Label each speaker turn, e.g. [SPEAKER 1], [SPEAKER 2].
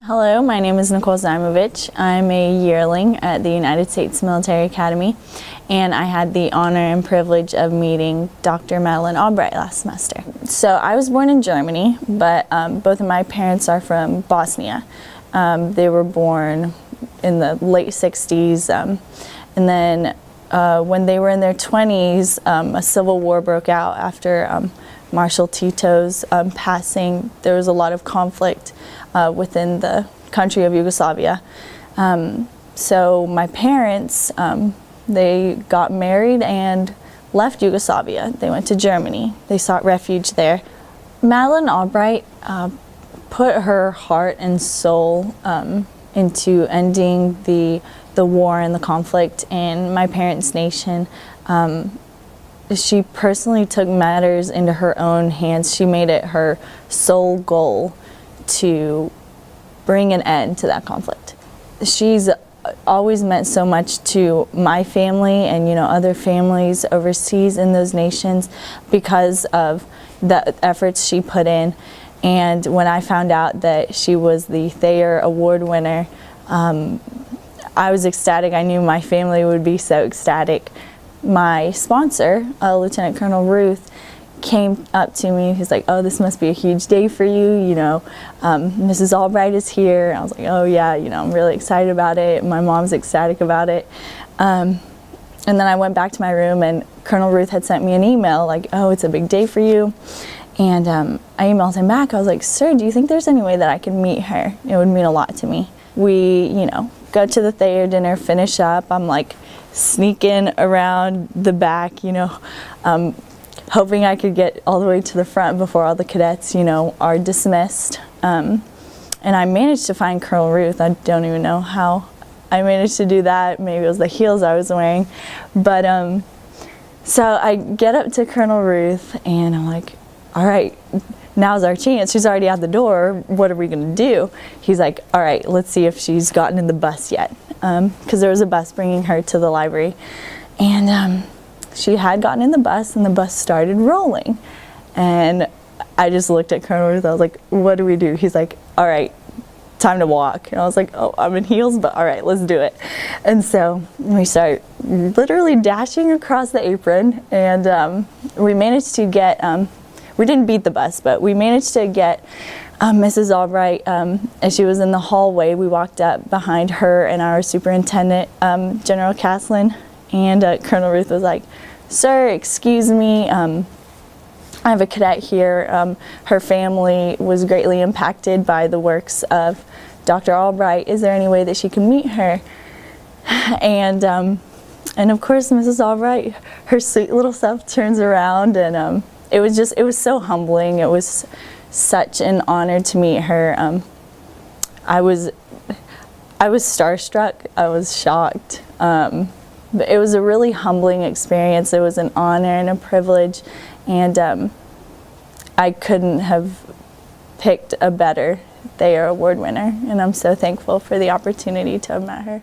[SPEAKER 1] Hello, my name is Nicole Zajimovic. I'm a yearling at the United States Military Academy, and I had the honor and privilege of meeting Dr. Madeleine Albright last semester. So I was born in Germany, but both of my parents are from Bosnia. They were born in the late 60s, and then when they were in their 20s, a civil war broke out after Marshal Tito's passing. There was a lot of conflict within the country of Yugoslavia. So my parents, they got married and left Yugoslavia. They went to Germany. They sought refuge there. Madeleine Albright put her heart and soul into ending the war and the conflict in my parents' nation. She personally took matters into her own hands. She made it her sole goal to bring an end to that conflict. She's always meant so much to my family and other families overseas in those nations because of the efforts she put in. And when I found out that she was the Thayer Award winner, I was ecstatic. I knew my family would be so ecstatic. My sponsor, Lieutenant Colonel Ruth, came up to me. He's like, "Oh, this must be a huge day for you. Mrs. Albright is here." And I was like, "Oh yeah, I'm really excited about it. My mom's ecstatic about it." And then I went back to my room, and Colonel Ruth had sent me an email like, "Oh, it's a big day for you." And I emailed him back. I was like, "Sir, do you think there's any way that I can meet her? It would mean a lot to me." We, go to the Thayer dinner, finish up. I'm like sneaking around the back, hoping I could get all the way to the front before all the cadets, are dismissed. And I managed to find Colonel Ruth. I don't even know how I managed to do that. Maybe it was the heels I was wearing. But so I get up to Colonel Ruth, and I'm like, "All right, now's our chance. She's already out the door. What are we going to do?" He's like, "All right, let's see if she's gotten in the bus yet." Because there was a bus bringing her to the library. And she had gotten in the bus, and the bus started rolling. And I just looked at Colonel Ruth. I was like, "What do we do?" He's like, "All right, time to walk." And I was like, "Oh, I'm in heels, but all right, let's do it." And so we start literally dashing across the apron, and we managed to get, we didn't beat the bus, but we managed to get Mrs. Albright. As she was in the hallway, we walked up behind her and our superintendent, General Caslin, and Colonel Ruth was like, "Sir, excuse me, I have a cadet here. Her family was greatly impacted by the works of Dr. Albright. Is there any way that she can meet her?" And of course, Mrs. Albright, her sweet little self, turns around, and it was so humbling. It was such an honor to meet her. I was starstruck. I was shocked. But it was a really humbling experience. It was an honor and a privilege, and I couldn't have picked a better Thayer Award winner, and I'm so thankful for the opportunity to have met her.